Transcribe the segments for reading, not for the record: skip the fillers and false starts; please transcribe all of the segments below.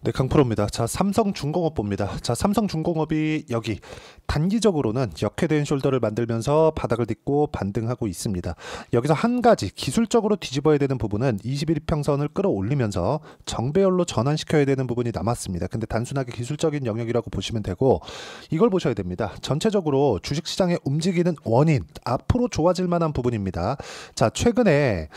네, 강프로입니다. 자, 삼성중공업 봅니다. 자, 삼성중공업이 여기 단기적으로는 역회된 숄더를 만들면서 바닥을 딛고 반등하고 있습니다. 여기서 한 가지 기술적으로 뒤집어야 되는 부분은 21평선을 끌어올리면서 정배열로 전환시켜야 되는 부분이 남았습니다. 근데 단순하게 기술적인 영역이라고 보시면 되고, 이걸 보셔야 됩니다. 전체적으로 주식시장의 움직이는 원인, 앞으로 좋아질 만한 부분입니다. 자, 최근에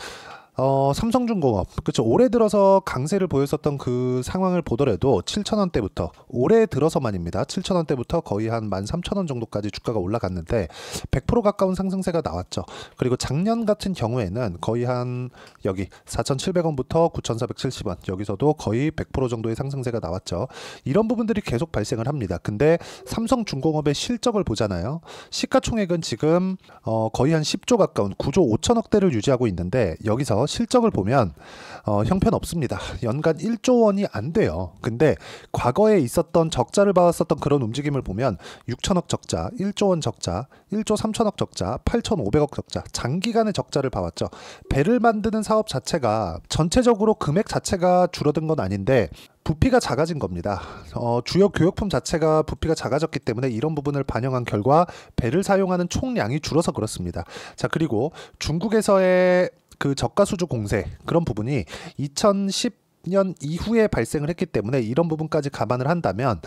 삼성중공업, 그쵸, 올해 들어서 강세를 보였었던 그 상황을 보더라도 7,000원대부터 올해 들어서만입니다. 7,000원대부터 거의 한 13,000원 정도까지 주가가 올라갔는데 100% 가까운 상승세가 나왔죠. 그리고 작년 같은 경우에는 거의 한 여기 4,700원부터 9,470원, 여기서도 거의 100% 정도의 상승세가 나왔죠. 이런 부분들이 계속 발생을 합니다. 근데 삼성중공업의 실적을 보잖아요. 시가총액은 지금 거의 한 10조 가까운 9조 5천억대를 유지하고 있는데, 여기서 실적을 보면 형편없습니다. 연간 1조 원이 안 돼요. 근데 과거에 있었던 적자를 봐왔었던 그런 움직임을 보면 6천억 적자, 1조 원 적자, 1조 3천억 적자, 8,500억 적자, 장기간의 적자를 봐왔죠. 배를 만드는 사업 자체가 전체적으로 금액 자체가 줄어든 건 아닌데 부피가 작아진 겁니다. 주요 교역품 자체가 부피가 작아졌기 때문에 이런 부분을 반영한 결과 배를 사용하는 총량이 줄어서 그렇습니다. 자, 그리고 중국에서의 그 저가 수주 공세, 그런 부분이 2010년 이후에 발생을 했기 때문에 이런 부분까지 감안을 한다면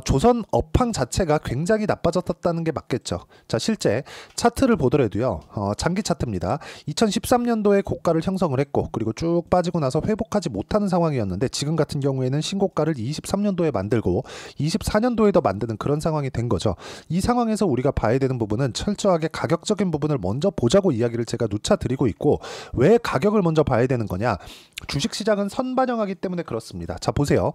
조선 업황 자체가 굉장히 나빠졌다는 게 맞겠죠. 자, 실제 차트를 보더라도요, 장기 차트입니다. 2013년도에 고가를 형성을 했고, 그리고 쭉 빠지고 나서 회복하지 못하는 상황이었는데, 지금 같은 경우에는 신고가를 23년도에 만들고 24년도에도 만드는 그런 상황이 된 거죠. 이 상황에서 우리가 봐야 되는 부분은 철저하게 가격적인 부분을 먼저 보자고 이야기를 제가 누차 드리고 있고, 왜 가격을 먼저 봐야 되는 거냐? 주식시장은 선반영하기 때문에 그렇습니다. 자, 보세요.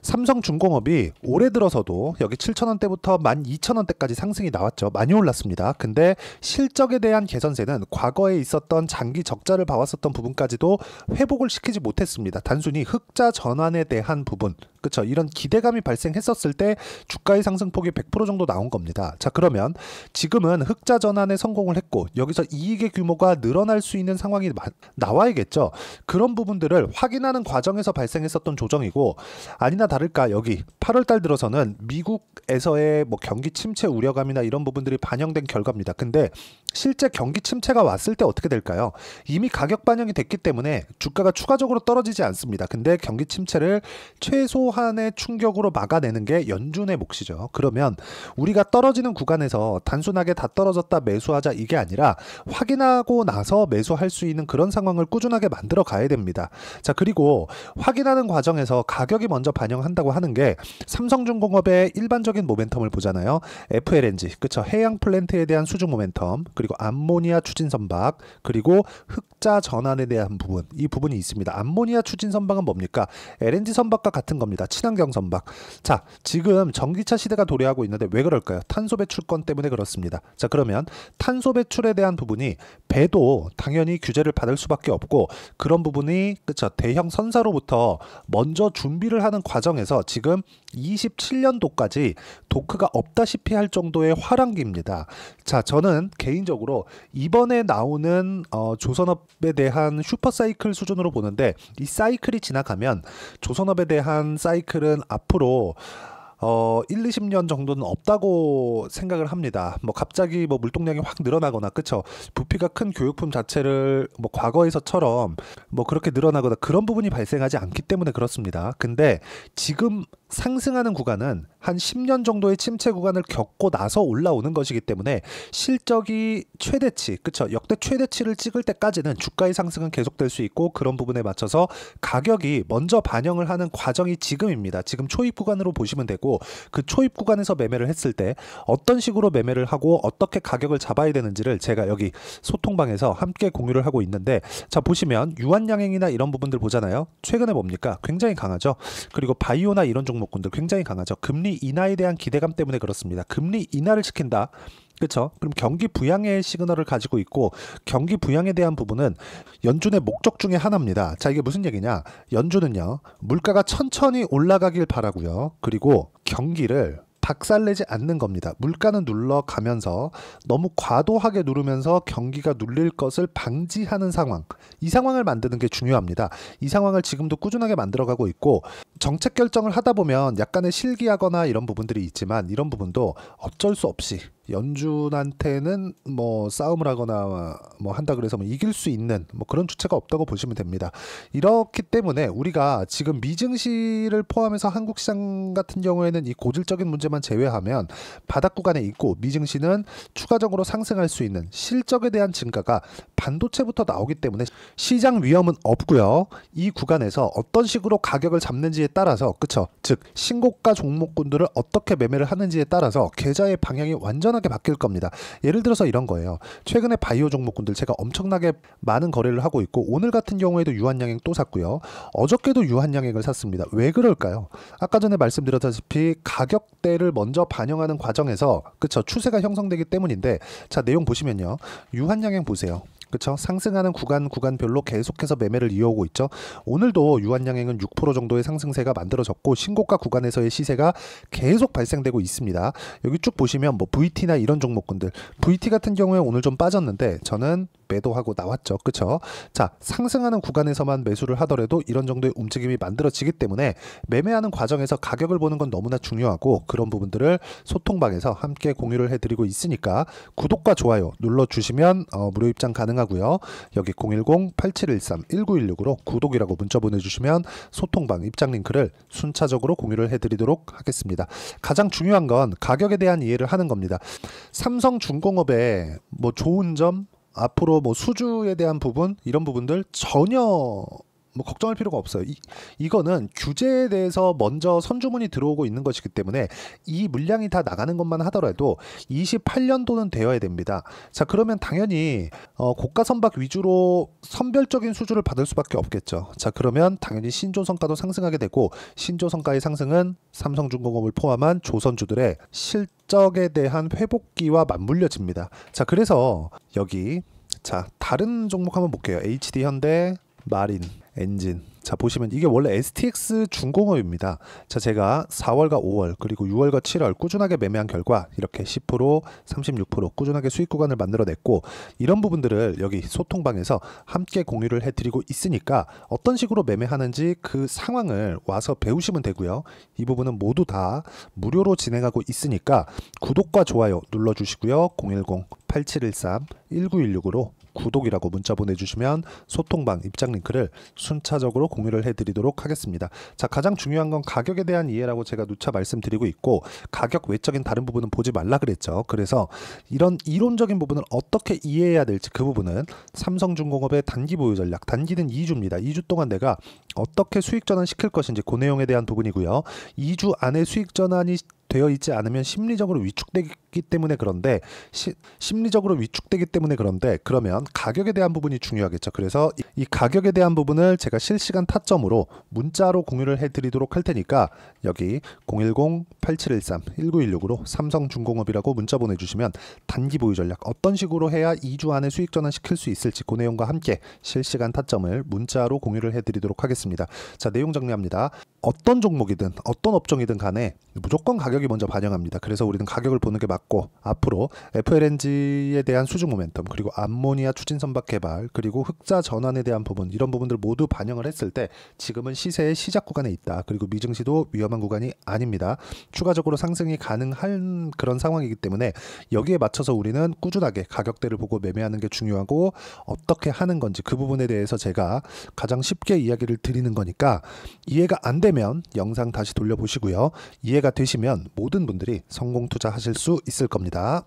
삼성중공업이 올해 들어서도 여기 7,000원대부터 12,000원대까지 상승이 나왔죠. 많이 올랐습니다. 근데 실적에 대한 개선세는 과거에 있었던 장기 적자를 봐왔었던 부분까지도 회복을 시키지 못했습니다. 단순히 흑자 전환에 대한 부분, 그쵸, 이런 기대감이 발생했었을 때 주가의 상승폭이 100% 정도 나온 겁니다. 자, 그러면 지금은 흑자 전환에 성공을 했고 여기서 이익의 규모가 늘어날 수 있는 상황이 나와야겠죠. 그런 부분들을 확인하는 과정에서 발생했었던 조정이고, 아니나 다를까 여기 8월달 들어서는 미국에서의 뭐 경기 침체 우려감이나 이런 부분들이 반영된 결과입니다. 근데 실제 경기 침체가 왔을 때 어떻게 될까요? 이미 가격 반영이 됐기 때문에 주가가 추가적으로 떨어지지 않습니다. 근데 경기 침체를 최소한의 충격으로 막아내는 게 연준의 몫이죠. 그러면 우리가 떨어지는 구간에서 단순하게 다 떨어졌다 매수하자, 이게 아니라 확인하고 나서 매수할 수 있는 그런 상황을 꾸준하게 만들어 가야 됩니다. 자, 그리고 확인하는 과정에서 가격이 먼저 반영한다고 하는 게 삼성중공업의 일반적인 모멘텀을 보잖아요. FLNG, 그쵸, 해양 플랜트에 대한 수주 모멘텀, 그리고 암모니아 추진 선박, 그리고 흑자 전환에 대한 부분, 이 부분이 있습니다. 암모니아 추진 선박은 뭡니까? LNG 선박과 같은 겁니다. 친환경 선박. 자, 지금 전기차 시대가 도래하고 있는데 왜 그럴까요? 탄소 배출권 때문에 그렇습니다. 자, 그러면 탄소 배출에 대한 부분이 배도 당연히 규제를 받을 수밖에 없고, 그런 부분이 그쵸, 대형 선사로부터 먼저 준비를 하는 과정에서 지금 27년도까지 도크가 없다시피 할 정도의 화랑기입니다. 자, 저는 개인적으로 이번에 나오는 조선업에 대한 슈퍼사이클 수준으로 보는데, 이 사이클이 지나가면 조선업에 대한 사이클은 앞으로 1, 20년 정도는 없다고 생각을 합니다. 뭐 갑자기 뭐 물동량이 확 늘어나거나, 그쵸, 부피가 큰 교육품 자체를 뭐 과거에서처럼 뭐 그렇게 늘어나거나 그런 부분이 발생하지 않기 때문에 그렇습니다. 근데 지금 상승하는 구간은 한 10년 정도의 침체 구간을 겪고 나서 올라오는 것이기 때문에 실적이 최대치, 그쵸, 역대 최대치를 찍을 때까지는 주가의 상승은 계속될 수 있고, 그런 부분에 맞춰서 가격이 먼저 반영을 하는 과정이 지금입니다. 지금 초입 구간으로 보시면 되고, 그 초입 구간에서 매매를 했을 때 어떤 식으로 매매를 하고 어떻게 가격을 잡아야 되는지를 제가 여기 소통방에서 함께 공유를 하고 있는데, 자, 보시면 유한양행이나 이런 부분들 보잖아요. 최근에 뭡니까? 굉장히 강하죠. 그리고 바이오나 이런 종목군들 굉장히 강하죠. 금리 인하에 대한 기대감 때문에 그렇습니다. 금리 인하를 시킨다, 그렇죠? 그럼 경기 부양의 시그널을 가지고 있고, 경기 부양에 대한 부분은 연준의 목적 중에 하나입니다. 자, 이게 무슨 얘기냐? 연준은요, 물가가 천천히 올라가길 바라고요. 그리고 경기를 박살내지 않는 겁니다. 물가는 눌러가면서 너무 과도하게 누르면서 경기가 눌릴 것을 방지하는 상황, 이 상황을 만드는 게 중요합니다. 이 상황을 지금도 꾸준하게 만들어가고 있고, 정책 결정을 하다 보면 약간의 실기하거나 이런 부분들이 있지만, 이런 부분도 어쩔 수 없이 연준한테는 뭐 싸움을 하거나 뭐 한다 그래서 뭐 이길 수 있는 뭐 그런 주체가 없다고 보시면 됩니다. 이렇기 때문에 우리가 지금 미증시를 포함해서 한국 시장 같은 경우에는 이 고질적인 문제만 제외하면 바닥 구간에 있고, 미증시는 추가적으로 상승할 수 있는 실적에 대한 증가가 반도체부터 나오기 때문에 시장 위험은 없고요. 이 구간에서 어떤 식으로 가격을 잡는지에 따라서, 그쵸? 즉 신고가 종목군들을 어떻게 매매를 하는지에 따라서 계좌의 방향이 완전하게 바뀔 겁니다. 예를 들어서 이런 거예요. 최근에 바이오 종목군들 제가 엄청나게 많은 거래를 하고 있고, 오늘 같은 경우에도 유한양행 또 샀고요. 어저께도 유한양행을 샀습니다. 왜 그럴까요? 아까 전에 말씀드렸다시피 가격대를 먼저 반영하는 과정에서, 그쵸, 추세가 형성되기 때문인데, 자, 내용 보시면요. 유한양행 보세요. 그쵸? 상승하는 구간별로 계속해서 매매를 이어오고 있죠. 오늘도 유한양행은 6% 정도의 상승세가 만들어졌고, 신고가 구간에서의 시세가 계속 발생되고 있습니다. 여기 쭉 보시면 뭐 VT나 이런 종목군들, VT 같은 경우에 오늘 좀 빠졌는데 저는 매도하고 나왔죠. 그쵸? 자, 상승하는 구간에서만 매수를 하더라도 이런 정도의 움직임이 만들어지기 때문에 매매하는 과정에서 가격을 보는 건 너무나 중요하고, 그런 부분들을 소통방에서 함께 공유를 해드리고 있으니까 구독과 좋아요 눌러주시면 무료 입장 가능하고요. 여기 010-8713-1916으로 구독이라고 문자 보내주시면 소통방 입장 링크를 순차적으로 공유를 해드리도록 하겠습니다. 가장 중요한 건 가격에 대한 이해를 하는 겁니다. 삼성중공업의 뭐 좋은 점, 앞으로 뭐 수주에 대한 부분, 이런 부분들 전혀 뭐 걱정할 필요가 없어요. 이거는 규제에 대해서 먼저 선주문이 들어오고 있는 것이기 때문에 이 물량이 다 나가는 것만 하더라도 28년도는 되어야 됩니다. 자, 그러면 당연히 고가 선박 위주로 선별적인 수주를 받을 수밖에 없겠죠. 자, 그러면 당연히 신조성가도 상승하게 되고, 신조성가의 상승은 삼성중공업을 포함한 조선주들의 실적에 대한 회복기와 맞물려집니다. 자, 그래서 여기, 자, 다른 종목 한번 볼게요. HD현대, 마린, 엔진. 자, 보시면 이게 원래 STX 중공업입니다. 자, 제가 4월과 5월 그리고 6월과 7월 꾸준하게 매매한 결과 이렇게 10%, 36% 꾸준하게 수익 구간을 만들어냈고, 이런 부분들을 여기 소통방에서 함께 공유를 해드리고 있으니까 어떤 식으로 매매하는지 그 상황을 와서 배우시면 되고요. 이 부분은 모두 다 무료로 진행하고 있으니까 구독과 좋아요 눌러주시고요. 010-8713-1916으로 구독이라고 문자 보내주시면 소통방 입장 링크를 순차적으로 공유를 해드리도록 하겠습니다. 자, 가장 중요한 건 가격에 대한 이해라고 제가 누차 말씀드리고 있고, 가격 외적인 다른 부분은 보지 말라 그랬죠. 그래서 이런 이론적인 부분을 어떻게 이해해야 될지, 그 부분은 삼성중공업의 단기 보유 전략, 단기는 2주입니다. 2주 동안 내가 어떻게 수익 전환 시킬 것인지, 그 내용에 대한 부분이고요. 2주 안에 수익 전환이 되어 있지 않으면 심리적으로 위축되기 때문에 그런데 그러면 가격에 대한 부분이 중요하겠죠. 그래서 이 가격에 대한 부분을 제가 실시간 타점으로 문자로 공유를 해드리도록 할 테니까 여기 010-8713-1916으로 삼성중공업이라고 문자 보내주시면 단기 보유 전략 어떤 식으로 해야 2주 안에 수익 전환 시킬 수 있을지, 그 내용과 함께 실시간 타점을 문자로 공유를 해드리도록 하겠습니다. 자, 내용 정리합니다. 어떤 종목이든 어떤 업종이든 간에 무조건 가격이 먼저 반영합니다. 그래서 우리는 가격을 보는 게 맞고, 앞으로 FLNG에 대한 수주 모멘텀, 그리고 암모니아 추진 선박 개발, 그리고 흑자 전환에 대한 부분, 이런 부분들 모두 반영을 했을 때 지금은 시세의 시작 구간에 있다. 그리고 미증시도 위험한 구간이 아닙니다. 추가적으로 상승이 가능한 그런 상황이기 때문에 여기에 맞춰서 우리는 꾸준하게 가격대를 보고 매매하는 게 중요하고, 어떻게 하는 건지 그 부분에 대해서 제가 가장 쉽게 이야기를 드리는 거니까, 이해가 안 되면 영상 다시 돌려보시고요. 이해가 되시면 모든 분들이 성공 투자하실 수 있을 겁니다.